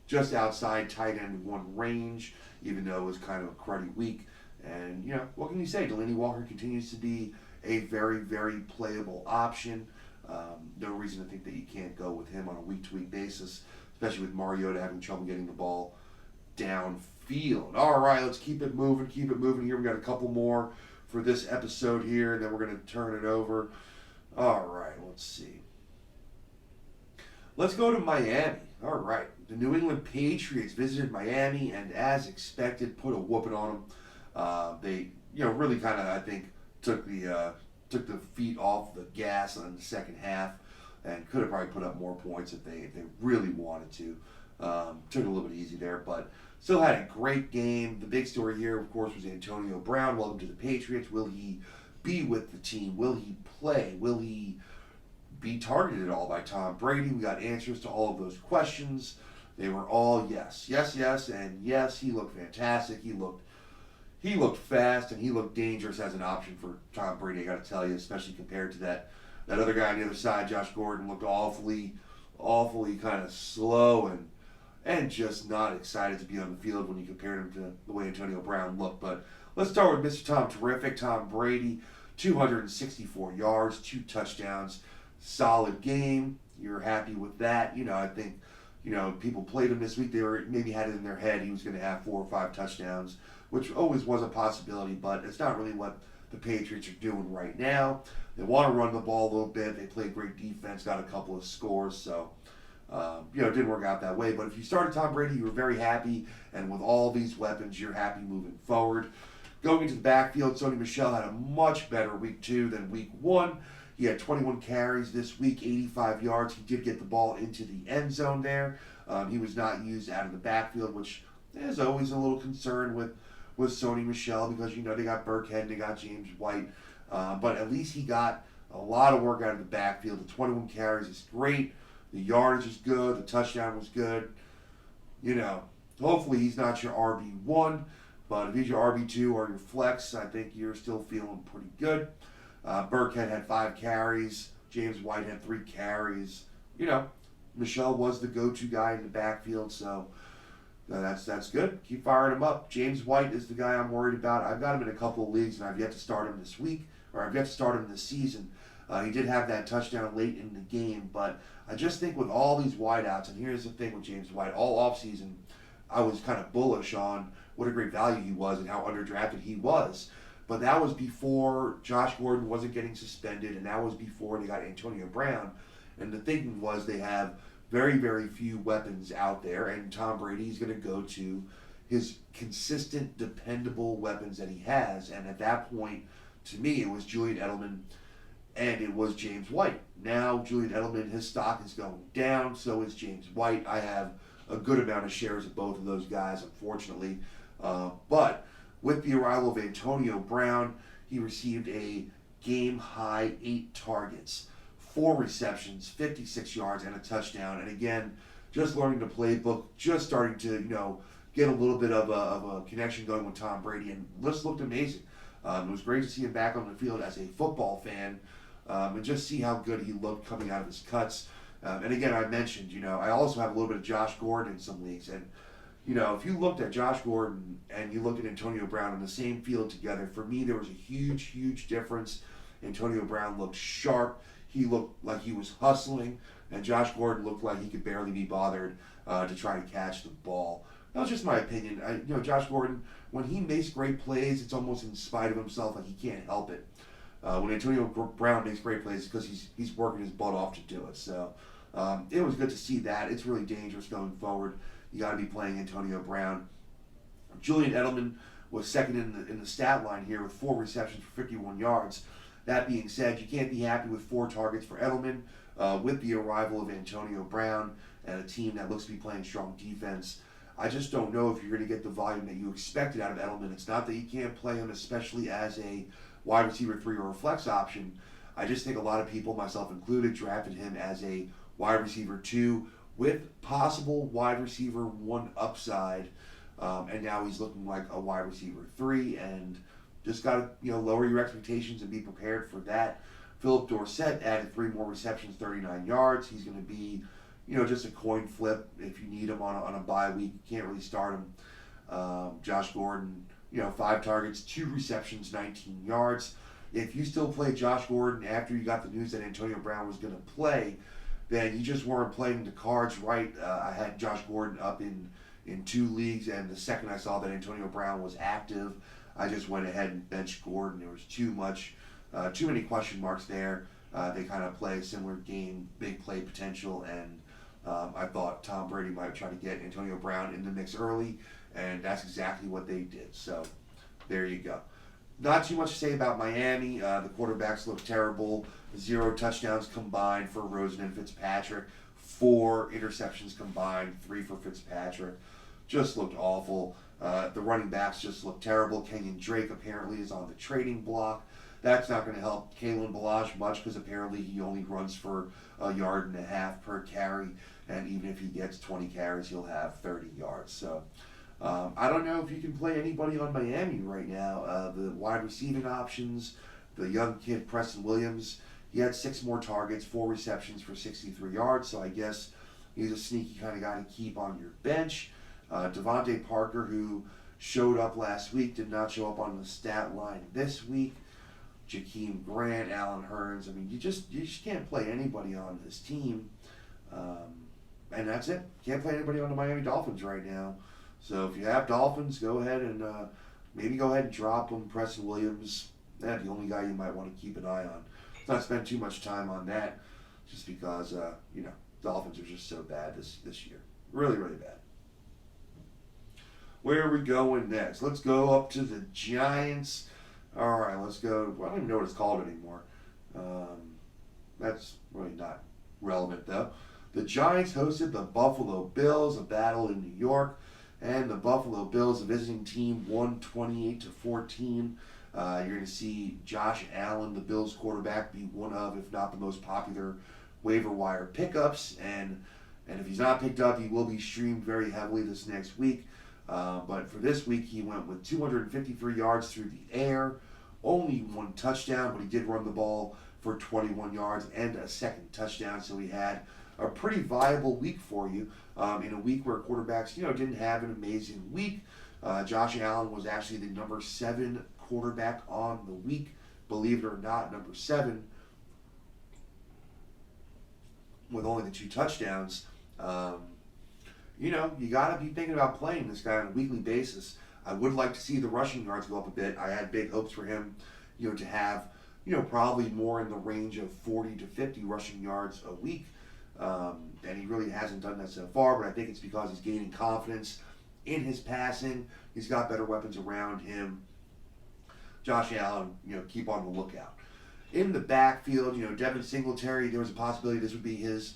Just outside tight end 1 range, even though it was kind of a cruddy week. And, what can you say? Delaney Walker continues to be a very, very playable option. No reason to think that you can't go with him on a week-to-week basis, especially with Mariota having trouble getting the ball downfield. All right, let's keep it moving here. We got a couple more for this episode here, and then we're going to turn it over. All right, let's see. Let's go to Miami. All right, the New England Patriots visited Miami, and as expected, put a whooping on them. They, really kind of, I think, took the feet off the gas in the second half, and could have probably put up more points if they really wanted to. Took it a little bit easy there, but still had a great game. The big story here, of course, was Antonio Brown. Welcome to the Patriots. Will he be with the team? Will he play? Will he be targeted at all by Tom Brady? We got answers to all of those questions. They were all yes, and yes, he looked fantastic. He looked fast, and he looked dangerous as an option for Tom Brady, I got to tell you, especially compared to that other guy on the other side. Josh Gordon looked awfully kind of slow and just not excited to be on the field when you compared him to the way Antonio Brown looked. But let's start with Mr. Tom Terrific, Tom Brady, 264 yards, 2 touchdowns, solid game. You're happy with that. I think, people played him this week. They maybe had it in their head he was going to have 4 or 5 touchdowns, which always was a possibility, but it's not really what the Patriots are doing right now. They want to run the ball a little bit. They played great defense, got a couple of scores, so it didn't work out that way. But if you started Tom Brady, you were very happy, and with all these weapons, you're happy moving forward. Going into the backfield, Sony Michel had a much better week 2 than week 1. He had 21 carries this week, 85 yards. He did get the ball into the end zone there. He was not used out of the backfield, which is always a little concern with Sony Michel, because they got Burkhead, they got James White, but at least he got a lot of work out of the backfield. The 21 carries is great. The yardage is good. The touchdown was good. Hopefully he's not your RB1, but if he's your RB2 or your flex, I think you're still feeling pretty good. Burkhead had 5 carries. James White had 3 carries. Michel was the go-to guy in the backfield, so that's good. Keep firing him up. James White is the guy I'm worried about. I've got him in a couple of leagues, and I've yet to start him this week, or I've yet to start him this season. He did have that touchdown late in the game, but I just think with all these wideouts, and here's the thing with James White, all offseason, I was kind of bullish on what a great value he was and how underdrafted he was. But that was before Josh Gordon wasn't getting suspended, and that was before they got Antonio Brown. And the thinking was they have very, very few weapons out there, and Tom Brady is going to go to his consistent, dependable weapons that he has. And at that point, to me, it was Julian Edelman and it was James White. Now, Julian Edelman, his stock is going down, so is James White. I have a good amount of shares of both of those guys, unfortunately. But with the arrival of Antonio Brown, he received a game-high 8 targets, 4 receptions, 56 yards, and a touchdown. And again, just learning the playbook, just starting to, get a little bit of a connection going with Tom Brady, and this looked amazing. It was great to see him back on the field as a football fan, and just see how good he looked coming out of his cuts. And again, I mentioned, I also have a little bit of Josh Gordon in some leagues, and if you looked at Josh Gordon and you looked at Antonio Brown on the same field together, for me there was a huge, huge difference. Antonio Brown looked sharp. He looked like he was hustling, and Josh Gordon looked like he could barely be bothered to try to catch the ball. That was just my opinion. Josh Gordon, when he makes great plays, it's almost in spite of himself, like he can't help it. When Antonio Brown makes great plays, it's because he's working his butt off to do it. So it was good to see that. It's really dangerous going forward. You got to be playing Antonio Brown. Julian Edelman was second in the stat line here with 4 receptions for 51 yards. That being said, you can't be happy with 4 targets for Edelman with the arrival of Antonio Brown and a team that looks to be playing strong defense. I just don't know if you're going to get the volume that you expected out of Edelman. It's not that you can't play him, especially as a wide receiver 3 or a flex option. I just think a lot of people, myself included, drafted him as a wide receiver 2 with possible wide receiver 1 upside. And now he's looking like a wide receiver 3, and just got to lower your expectations and be prepared for that. Philip Dorsett added 3 more receptions, 39 yards. He's going to be, just a coin flip if you need him on a bye week. You can't really start him. Josh Gordon, 5 targets, 2 receptions, 19 yards. If you still play Josh Gordon after you got the news that Antonio Brown was going to play, then you just weren't playing the cards right. I had Josh Gordon up in 2 leagues, and the second I saw that Antonio Brown was active, I just went ahead and benched Gordon. There was too many question marks there. They kind of play a similar game, big play potential, and I thought Tom Brady might try to get Antonio Brown in the mix early, and that's exactly what they did. So there you go. Not too much to say about Miami. The quarterbacks look terrible. 0 touchdowns combined for Rosen and Fitzpatrick. 4 interceptions combined, 3 for Fitzpatrick. Just looked awful. The running backs just look terrible. Kenyon Drake apparently is on the trading block. That's not going to help Kalen Ballage much because apparently he only runs for 1.5 yards per carry. And even if he gets 20 carries, he'll have 30 yards. So I don't know if you can play anybody on Miami right now. The wide receiving options, the young kid Preston Williams, he had 6 more targets, 4 receptions for 63 yards. So I guess he's a sneaky kind of guy to keep on your bench. Devontae Parker, who showed up last week, did not show up on the stat line this week. Jakeem Grant, Alan Hearns. I mean, you just can't play anybody on this team. And that's it. Can't play anybody on the Miami Dolphins right now. So if you have Dolphins, go ahead and maybe go ahead and drop them. Preston Williams, that's the only guy you might want to keep an eye on. Let's not spend too much time on that, just because Dolphins are just so bad this year. Really, really bad. Where are we going next? Let's go up to the Giants. All right, let's go. Well, I don't even know what it's called anymore. That's really not relevant, though. The Giants hosted the Buffalo Bills, a battle in New York, and the Buffalo Bills, a visiting team, won 28-14. You're going to see Josh Allen, the Bills quarterback, be one of, if not the most popular waiver wire pickups. And if he's not picked up, he will be streamed very heavily this next week. But for this week, he went with 253 yards through the air, only 1 touchdown, but he did run the ball for 21 yards and a second touchdown. So he had a pretty viable week for you in a week where quarterbacks, didn't have an amazing week. Josh Allen was actually the number 7 quarterback on the week, believe it or not, number 7, with only the 2 touchdowns. You got to be thinking about playing this guy on a weekly basis. I would like to see the rushing yards go up a bit. I had big hopes for him, to have, probably more in the range of 40 to 50 rushing yards a week. And he really hasn't done that so far, but I think it's because he's gaining confidence in his passing. He's got better weapons around him. Josh Allen, keep on the lookout. In the backfield, Devin Singletary, there was a possibility this would be his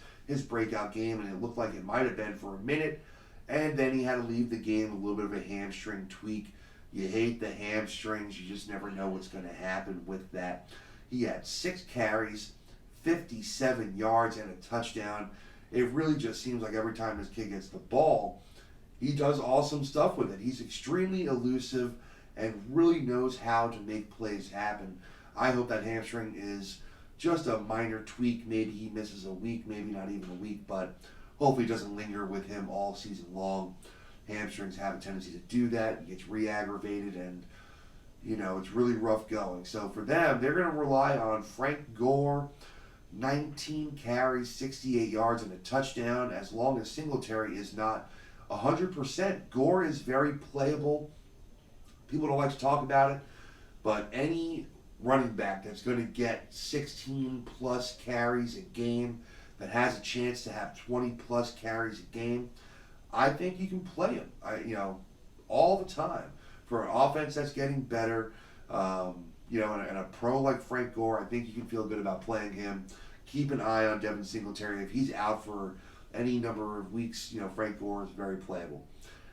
breakout game, and it looked like it might have been for a minute, and then he had to leave the game with a little bit of a hamstring tweak. You hate the hamstrings. You just never know what's going to happen with that. He had 6 carries, 57 yards, and a touchdown. It really just seems like every time this kid gets the ball, he does awesome stuff with it. He's extremely elusive and really knows how to make plays happen. I hope that hamstring is just a minor tweak. Maybe he misses a week, maybe not even a week, but hopefully it doesn't linger with him all season long. Hamstrings have a tendency to do that. He gets re-aggravated, and it's really rough going. So for them, they're going to rely on Frank Gore, 19 carries, 68 yards, and a touchdown, as long as Singletary is not 100%. Gore is very playable. People don't like to talk about it, but any running back that's going to get 16 plus carries a game, that has a chance to have 20 plus carries a game, I think you can play him. all the time. For an offense that's getting better, and a pro like Frank Gore, I think you can feel good about playing him. Keep an eye on Devin Singletary. If he's out for any number of weeks, Frank Gore is very playable.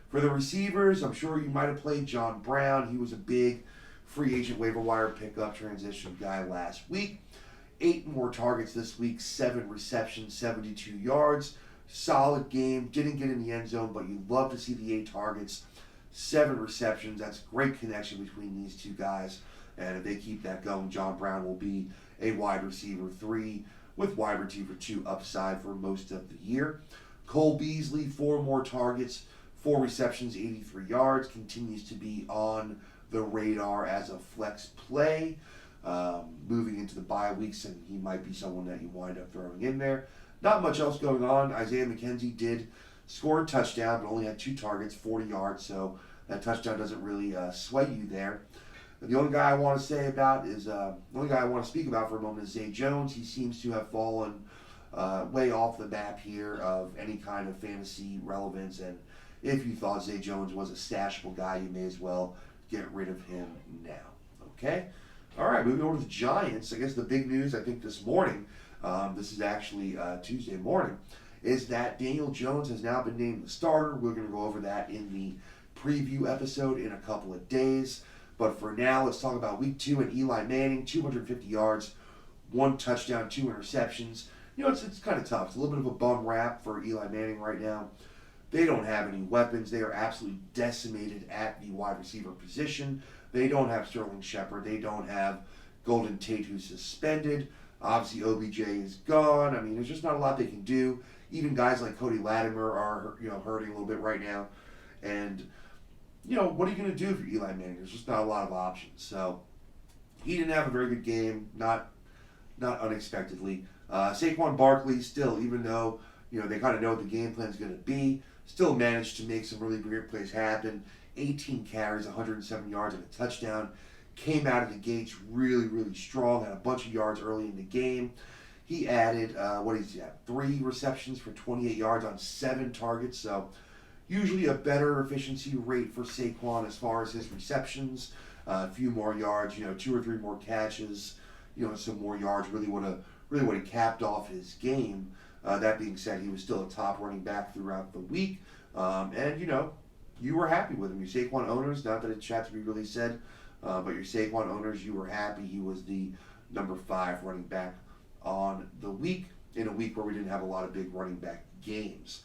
For the receivers, I'm sure you might have played John Brown. He was a big free agent waiver wire pickup transition guy last week. 8 more targets this week, 7 receptions, 72 yards. Solid game. Didn't get in the end zone, but you love to see the 8 targets, 7 receptions. That's great connection between these two guys. And if they keep that going, John Brown will be a wide receiver 3 with wide receiver 2 upside for most of the year. Cole Beasley, 4 more targets, 4 receptions, 83 yards. Continues to be on the radar as a flex play. Moving into the bye weeks, and he might be someone that you wind up throwing in there. Not much else going on. Isaiah McKenzie did score a touchdown, but only had 2 targets, 40 yards, so that touchdown doesn't really sway you there. The only guy I want to speak about for a moment is Zay Jones. He seems to have fallen way off the map here of any kind of fantasy relevance, and if you thought Zay Jones was a stashable guy, you may as well get rid of him now. Okay? All right, moving over to the Giants. I guess the big news, I think, this morning, this is actually Tuesday morning, is that Daniel Jones has now been named the starter. We're going to go over that in the preview episode in a couple of days. But for now, let's talk about week 2 and Eli Manning, 250 yards, 1 touchdown, 2 interceptions. It's kind of tough. It's a little bit of a bum rap for Eli Manning right now. They don't have any weapons. They are absolutely decimated at the wide receiver position. They don't have Sterling Shepard. They don't have Golden Tate, who's suspended. Obviously, OBJ is gone. I mean, there's just not a lot they can do. Even guys like Cody Latimer are, hurting a little bit right now. And, what are you going to do if you're Eli Manning? There's just not a lot of options. So, he didn't have a very good game, not unexpectedly. Saquon Barkley still, even though, they kind of know what the game plan is going to be, still managed to make some really great plays happen. 18 carries, 107 yards, and a touchdown. Came out of the gates really, really strong. Had a bunch of yards early in the game. He added, 3 receptions for 28 yards on 7 targets. So usually a better efficiency rate for Saquon as far as his receptions. A few more yards, 2 or 3 more catches, some more yards. Really would have capped off his game. That being said, he was still a top running back throughout the week. You were happy with him. Your Saquon owners, not that it had to be really said, but your Saquon owners, you were happy he was the number 5 running back on the week, in a week where we didn't have a lot of big running back games.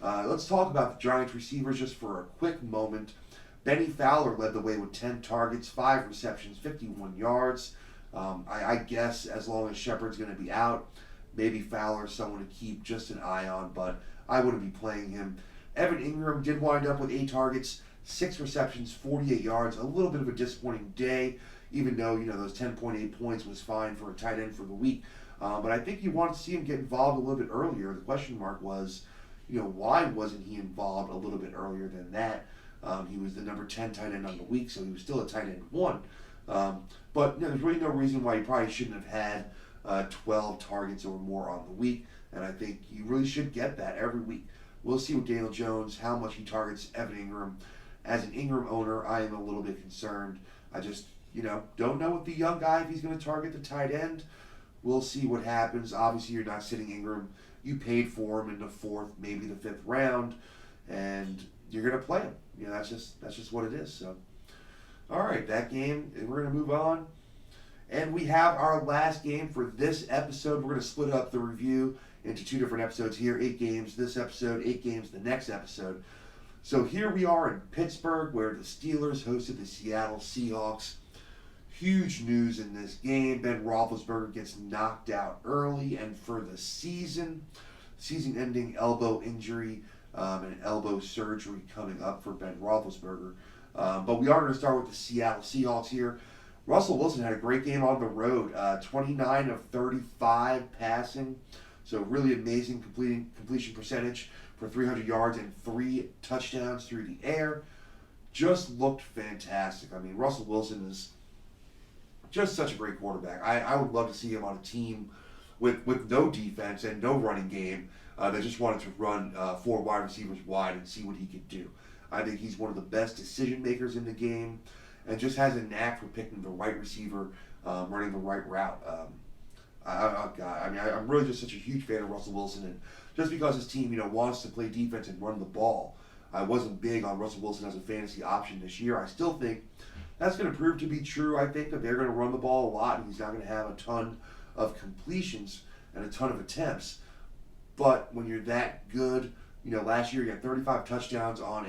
Let's talk about the Giants receivers just for a quick moment. Benny Fowler led the way with 10 targets, 5 receptions, 51 yards. I guess as long as Shepard's going to be out, maybe Fowler's someone to keep just an eye on, but I wouldn't be playing him. Evan Ingram did wind up with 8 targets, 6 receptions, 48 yards. A little bit of a disappointing day, even though, those 10.8 points was fine for a tight end for the week. But I think you want to see him get involved a little bit earlier. The question mark was, why wasn't he involved a little bit earlier than that? He was the number 10 tight end on the week, so he was still a tight end 1. But there's really no reason why he probably shouldn't have had 12 targets or more on the week. And I think you really should get that every week. We'll see with Daniel Jones how much he targets Evan Ingram. As an Ingram owner, I am a little bit concerned. I just, don't know with the young guy if he's going to target the tight end. We'll see what happens. Obviously, you're not sitting Ingram. You paid for him in the 4th, maybe the 5th round, and you're going to play him. That's just what it is. So, all right, that game, we're going to move on. And we have our last game for this episode. We're going to split up the review into 2 different episodes here. 8 games this episode, 8 games the next episode. So here we are in Pittsburgh, where the Steelers hosted the Seattle Seahawks. Huge news in this game. Ben Roethlisberger gets knocked out early and for the season-ending elbow injury and elbow surgery coming up for Ben Roethlisberger. But we are going to start with the Seattle Seahawks here. Russell Wilson had a great game on the road, 29 of 35 passing. So really amazing completion percentage for 300 yards and 3 touchdowns through the air. Just looked fantastic. I mean, Russell Wilson is just such a great quarterback. I would love to see him on a team with no defense and no running game that just wanted to run 4 wide receivers wide and see what he could do. I think he's one of the best decision makers in the game, and just has a knack for picking the right receiver, running the right route. I'm really just such a huge fan of Russell Wilson, and just because his team, wants to play defense and run the ball, I wasn't big on Russell Wilson as a fantasy option this year. I still think that's going to prove to be true. I think that they're going to run the ball a lot, and he's not going to have a ton of completions and a ton of attempts. But when you're that good, last year he had 35 touchdowns on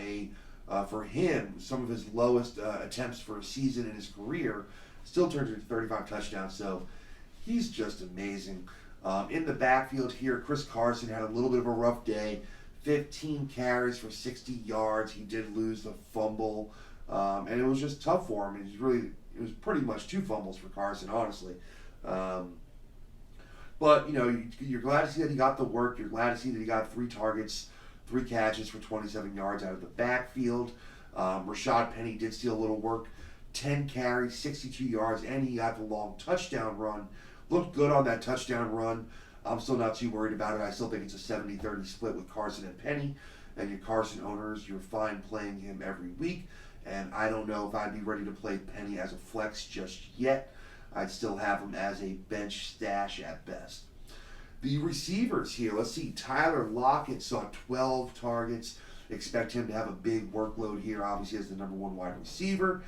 for him, some of his lowest attempts for a season in his career, still turned into 35 touchdowns. So he's just amazing. In the backfield here, Chris Carson had a little bit of a rough day. 15 carries for 60 yards. He did lose the fumble, and it was just tough for him. It was pretty much 2 fumbles for Carson, honestly. But you're glad to see that he got the work. You're glad to see that he got 3 targets, 3 catches for 27 yards out of the backfield. Rashad Penny did steal a little work. 10 carries, 62 yards, and he got the long touchdown run. Looked good on that touchdown run. I'm still not too worried about it. I still think it's a 70-30 split with Carson and Penny. And your Carson owners, you're fine playing him every week. And I don't know if I'd be ready to play Penny as a flex just yet. I'd still have him as a bench stash at best. The receivers here, let's see. Tyler Lockett saw 12 targets. Expect him to have a big workload here, obviously, as the number 1 wide receiver.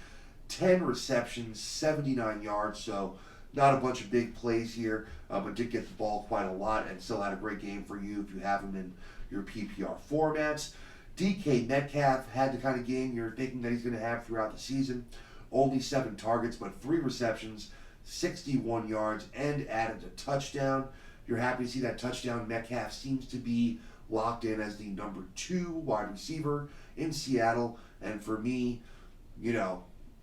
10 receptions, 79 yards, so not a bunch of big plays here, but did get the ball quite a lot and still had a great game for you if you have him in your PPR formats. DK Metcalf had the kind of game you're thinking that he's going to have throughout the season. Only 7 targets, but 3 receptions, 61 yards, and added a touchdown. You're happy to see that touchdown. Metcalf seems to be locked in as the number 2 wide receiver in Seattle. And for me,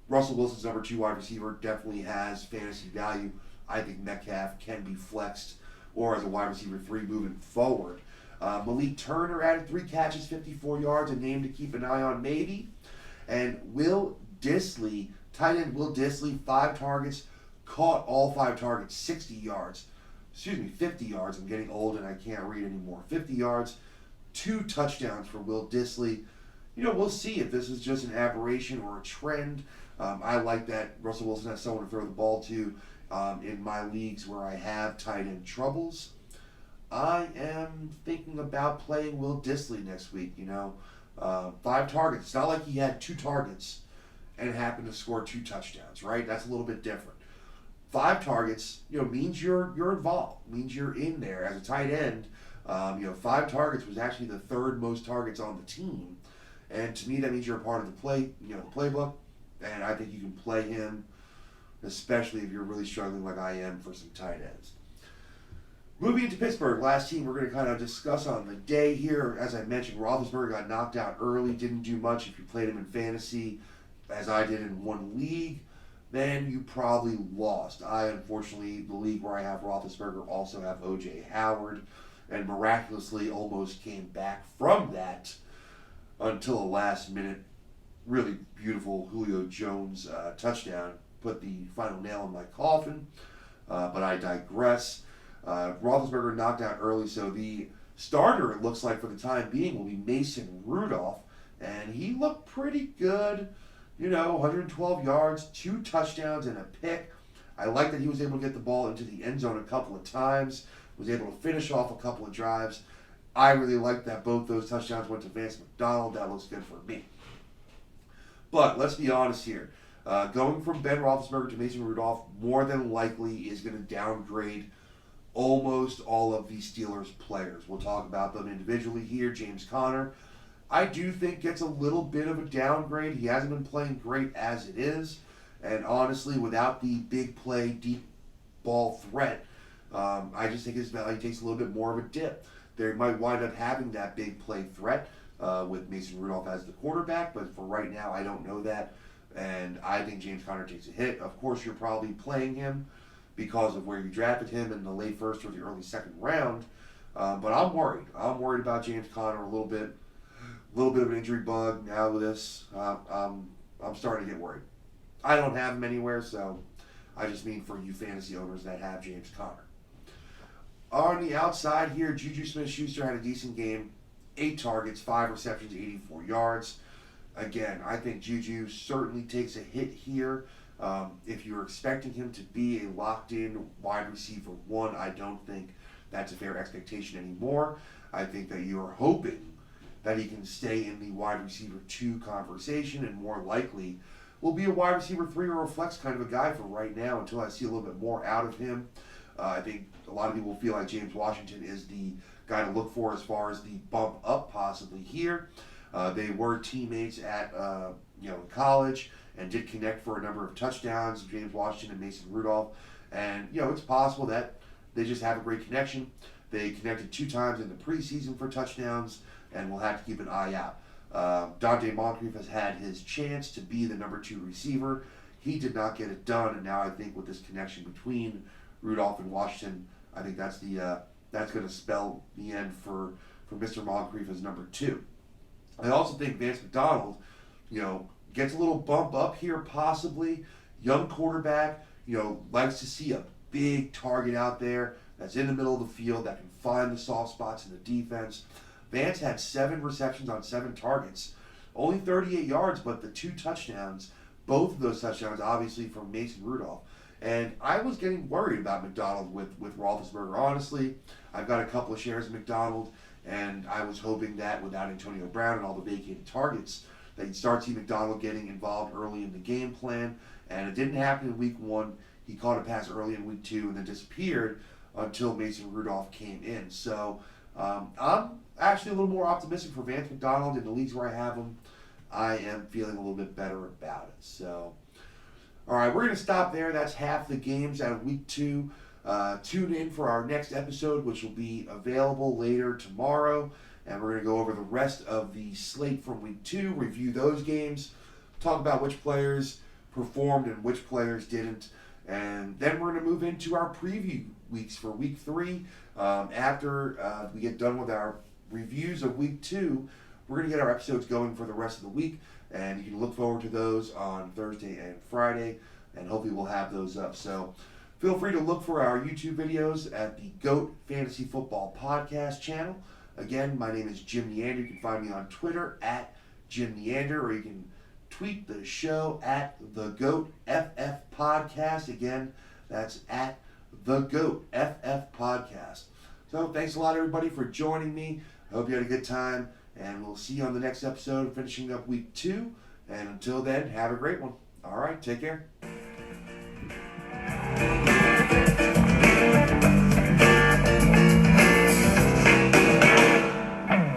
Russell Wilson's number 2 wide receiver definitely has fantasy value. I think Metcalf can be flexed or as a wide receiver 3 moving forward. Malik Turner added 3 catches, 54 yards, a name to keep an eye on maybe. And Will Dissly, tight end Will Dissly, 5 targets, caught all 5 targets, 50 yards. I'm getting old and I can't read anymore. 50 yards, 2 touchdowns for Will Dissly. We'll see if this is just an aberration or a trend. I like that Russell Wilson has someone to throw the ball to in my leagues where I have tight end troubles. I am thinking about playing Will Dissly next week. 5 targets. It's not like he had 2 targets and happened to score 2 touchdowns, right? That's a little bit different. 5 targets, means you're involved, means you're in there as a tight end. 5 targets was actually the 3rd most targets on the team, and to me that means you're a part of the playbook. And I think you can play him, especially if you're really struggling like I am for some tight ends. Moving into Pittsburgh, last team we're going to kind of discuss on the day here. As I mentioned, Roethlisberger got knocked out early, didn't do much. If you played him in fantasy, as I did in one league, then you probably lost. I, unfortunately, the league where I have Roethlisberger also have O.J. Howard, and miraculously almost came back from that until the last minute. Really beautiful Julio Jones touchdown put the final nail in my coffin, but I digress. Roethlisberger knocked out early, so the starter, it looks like for the time being, will be Mason Rudolph, and he looked pretty good. 112 yards, 2 touchdowns, and a pick. I like that he was able to get the ball into the end zone a couple of times, was able to finish off a couple of drives. I really like that both those touchdowns went to Vance McDonald. That looks good for me. But let's be honest here. Going from Ben Roethlisberger to Mason Rudolph more than likely is going to downgrade almost all of the Steelers players. We'll talk about them individually here. James Conner, I do think gets a little bit of a downgrade. He hasn't been playing great as it is. And honestly, without the big play, deep ball threat, I just think his value takes a little bit more of a dip. They might wind up having that big play threat with Mason Rudolph as the quarterback, but for right now, I don't know that. And I think James Conner takes a hit. Of course, you're probably playing him because of where you drafted him in the late 1st or the early 2nd round. But I'm worried. I'm worried about James Conner a little bit. A little bit of an injury bug now with this. I'm starting to get worried. I don't have him anywhere, so I just mean for you fantasy owners that have James Conner. On the outside here, Juju Smith-Schuster had a decent game. 8 targets, 5 receptions, 84 yards. again, I think Juju certainly takes a hit here. If you're expecting him to be a locked-in wide receiver one, I don't think that's a fair expectation anymore. I think that you're hoping that he can stay in the wide receiver two conversation, and more likely will be a wide receiver three or a flex kind of a guy for right now until I see a little bit more out of him. I think a lot of people feel like James Washington is the guy to look for as far as the bump up possibly here. They were teammates at in college and did connect for a number of touchdowns, James Washington and Mason Rudolph. And it's possible that they just have a great connection. They connected 2 times in the preseason for touchdowns, and we'll have to keep an eye out. Dante Moncrief has had his chance to be the number 2 receiver. He did not get it done, and now I think with this connection between Rudolph and Washington, I think that's going to spell the end for Mr. Moncrief as number 2. I also think Vance McDonald, gets a little bump up here possibly. Young quarterback, likes to see a big target out there that's in the middle of the field that can find the soft spots in the defense. Vance had 7 receptions on 7 targets, only 38 yards, but the 2 touchdowns, both of those touchdowns obviously from Mason Rudolph. And I was getting worried about McDonald with Roethlisberger, honestly. I've got a couple of shares of McDonald, and I was hoping that without Antonio Brown and all the vacated targets, that you'd start seeing McDonald getting involved early in the game plan. And it didn't happen in week 1. He caught a pass early in week 2 and then disappeared until Mason Rudolph came in. So I'm actually a little more optimistic for Vance McDonald in the leagues where I have him. I am feeling a little bit better about it. So, all right, we're going to stop there. That's half the games out of week 2. Tune in for our next episode, which will be available later tomorrow. And we're going to go over the rest of the slate from week 2, review those games, talk about which players performed and which players didn't. And then we're going to move into our preview weeks for week 3. After we get done with our reviews of week 2, we're going to get our episodes going for the rest of the week. And you can look forward to those on Thursday and Friday. And hopefully we'll have those up. So feel free to look for our YouTube videos at the GOAT Fantasy Football Podcast channel. Again, my name is Jim Neander. You can find me on Twitter at Jim Neander, or you can tweet the show at the GOAT FF Podcast. Again, that's at the GOAT FF Podcast. So thanks a lot, everybody, for joining me. I hope you had a good time, and we'll see you on the next episode, finishing up week 2. And until then, have a great one. All right, take care.